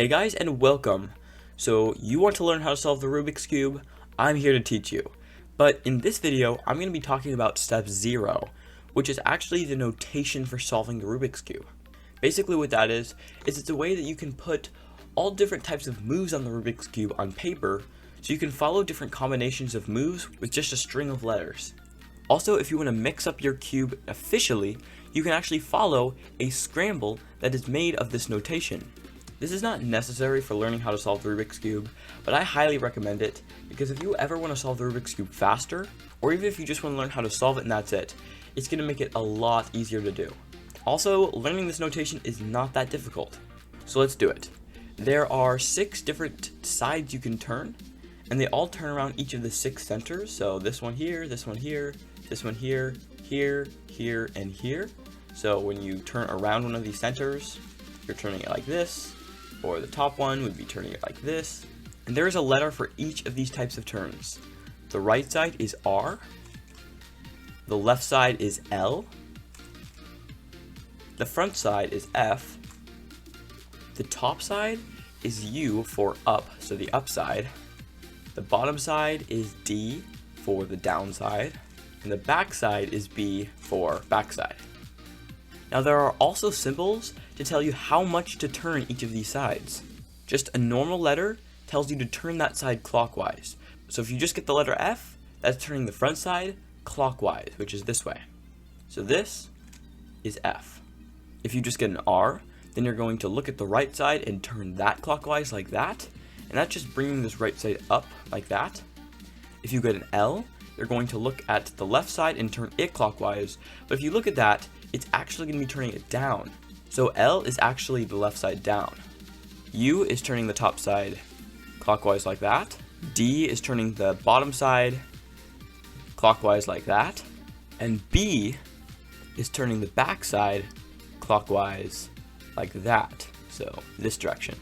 Hey guys, and welcome. So you want to learn how to solve the Rubik's Cube? I'm here to teach you. But in this video, I'm going to be talking about step 0, which is actually the notation for solving the Rubik's Cube. Basically what that is it's a way that you can put all different types of moves on the Rubik's Cube on paper, so you can follow different combinations of moves with just a string of letters. Also, if you want to mix up your cube officially, you can actually follow a scramble that is made of this notation. This is not necessary for learning how to solve the Rubik's Cube, but I highly recommend it because if you ever want to solve the Rubik's Cube faster, or even if you just want to learn how to solve it and that's it, it's going to make it a lot easier to do. Also, learning this notation is not that difficult. So let's do it. There are 6 different sides you can turn, and they all turn around each of the 6 centers. So this one here, this one here, this one here, here, here, and here. So when you turn around one of these centers, you're turning it like this, or the top one would be turning it like this. And there is a letter for each of these types of turns. The right side is R, the left side is L, the front side is F, the top side is U for up, so the up side, the bottom side is D for the down side, and the back side is B for backside. Now there are also symbols to tell you how much to turn each of these sides. Just a normal letter tells you to turn that side clockwise. So if you just get the letter F, that's turning the front side clockwise, which is this way. So this is F. If you just get an R, then you're going to look at the right side and turn that clockwise like that, and that's just bringing this right side up like that. If you get an L, you're going to look at the left side and turn it clockwise, but if you look at that, it's actually going to be turning it down. So L is actually the left side down. U is turning the top side clockwise like that. D is turning the bottom side clockwise like that. And B is turning the back side clockwise like that. So this direction.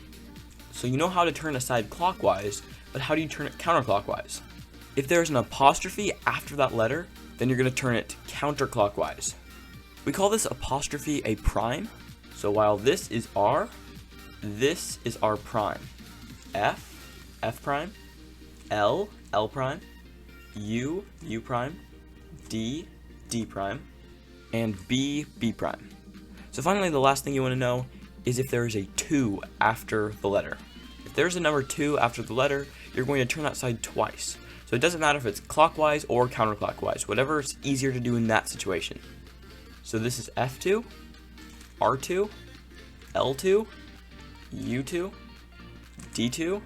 So you know how to turn a side clockwise, but how do you turn it counterclockwise? If there's an apostrophe after that letter, then you're going to turn it counterclockwise. We call this apostrophe a prime. So while this is R, this is R prime. F, F prime. L, L prime. U, U prime. D, D prime. And B, B prime. So finally, the last thing you want to know is if there is a 2 after the letter. If there's a number 2 after the letter, you're going to turn that side twice. So it doesn't matter if it's clockwise or counterclockwise, whatever is easier to do in that situation. So this is F2, R2, L2, U2, D2,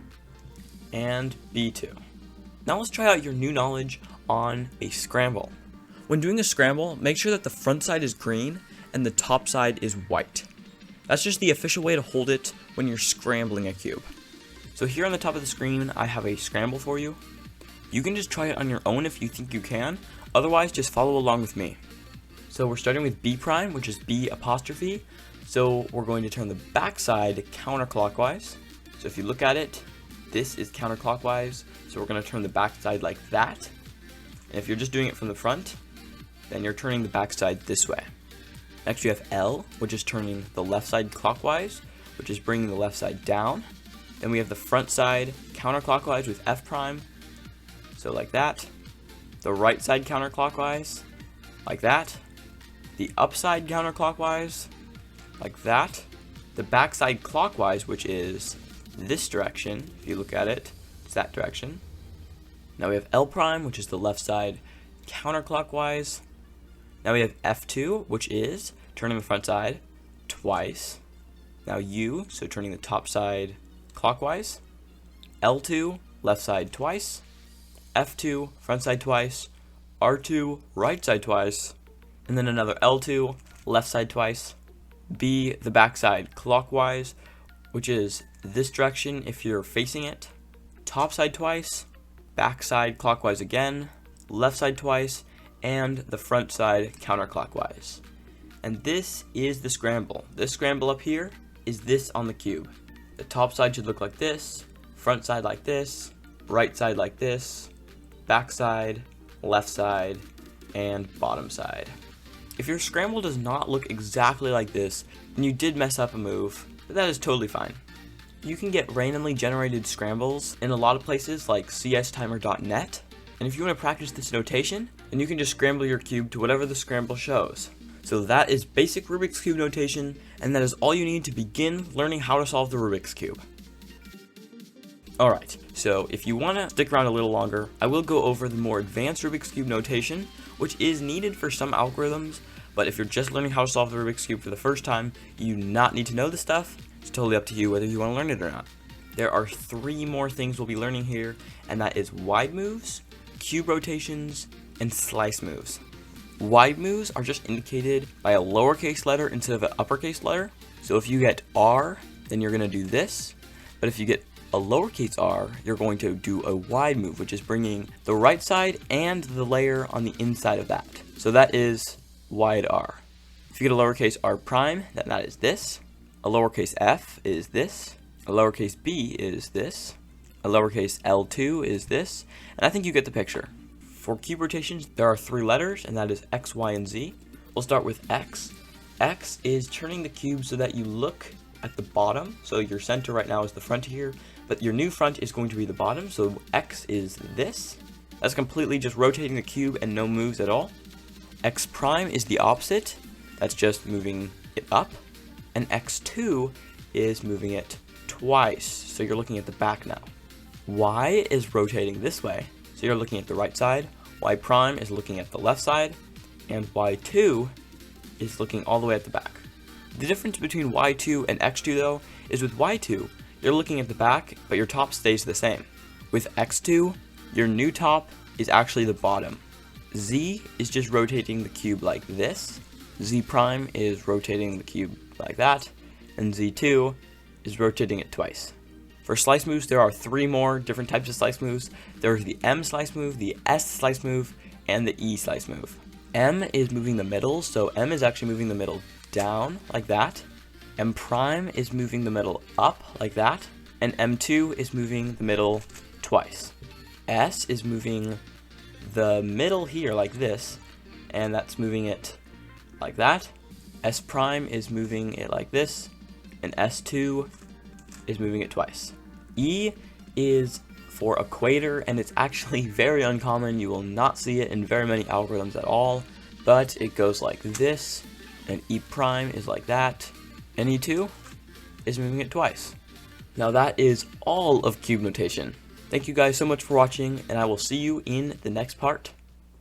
and B2. Now let's try out your new knowledge on a scramble. When doing a scramble, make sure that the front side is green and the top side is white. That's just the official way to hold it when you're scrambling a cube. So here on the top of the screen, I have a scramble for you. You can just try it on your own if you think you can, otherwise just follow along with me. So we're starting with B prime, which is B apostrophe. So we're going to turn the back side counterclockwise. So if you look at it, this is counterclockwise. So we're going to turn the back side like that. And if you're just doing it from the front, then you're turning the back side this way. Next you have L, which is turning the left side clockwise, which is bringing the left side down. Then we have the front side counterclockwise with F prime. So like that. The right side counterclockwise, like that. The upside counterclockwise, like that. The backside clockwise, which is this direction, if you look at it, it's that direction. Now we have L prime, which is the left side counterclockwise. Now we have F2, which is turning the front side twice. Now U, so turning the top side clockwise. L2, left side twice. F2, front side twice. R2, right side twice. And then another L2, left side twice. B, the back side clockwise, which is this direction if you're facing it. Top side twice, back side clockwise again, left side twice, and the front side counterclockwise. And this is the scramble. This scramble up here is this on the cube. The top side should look like this, front side like this, right side like this, back side, left side, and bottom side. If your scramble does not look exactly like this, then you did mess up a move, but that is totally fine. You can get randomly generated scrambles in a lot of places like cstimer.net, and if you want to practice this notation, then you can just scramble your cube to whatever the scramble shows. So that is basic Rubik's Cube notation, and that is all you need to begin learning how to solve the Rubik's Cube. Alright, so if you want to stick around a little longer, I will go over the more advanced Rubik's Cube notation, which is needed for some algorithms, but if you're just learning how to solve the Rubik's Cube for the first time, you do not need to know this stuff. It's totally up to you whether you want to learn it or not. There are 3 more things we'll be learning here, and that is wide moves, cube rotations, and slice moves. Wide moves are just indicated by a lowercase letter instead of an uppercase letter. So if you get R, then you're going to do this, but if you get a lowercase r, you're going to do a wide move, which is bringing the right side and the layer on the inside of that. So that is wide r. If you get a lowercase r prime, then that is this. A lowercase f is this. A lowercase b is this. A lowercase l2 is this. And I think you get the picture. For cube rotations, there are 3 letters, and that is x, y, and z. We'll start with x. X is turning the cube so that you look at the bottom. So your center right now is the front here, but your new front is going to be the bottom. So x is this. That's completely just rotating the cube and no moves at all. X prime is the opposite. That's just moving it up. And x2 is moving it twice. So you're looking at the back now. Y is rotating this way. So you're looking at the right side. Y prime is looking at the left side. And Y2 is looking all the way at the back. The difference between Y2 and X2 though is with Y2, you're looking at the back, but your top stays the same. With X2, your new top is actually the bottom. Z is just rotating the cube like this. Z prime is rotating the cube like that. And Z2 is rotating it twice. For slice moves, there are 3 more different types of slice moves. There's the M slice move, the S slice move, and the E slice move. M is moving the middle, so M is actually moving the middle down like that. M prime is moving the middle up like that. And M2 is moving the middle twice. S is moving the middle here like this, and that's moving it like that. S prime is moving it like this, and S2 is moving it twice. E is for equator, and it's actually very uncommon. You will not see it in very many algorithms at all, but it goes like this, and E prime is like that, and E2 is moving it twice. Now that is all of cube notation. Thank you guys so much for watching, and I will see you in the next part.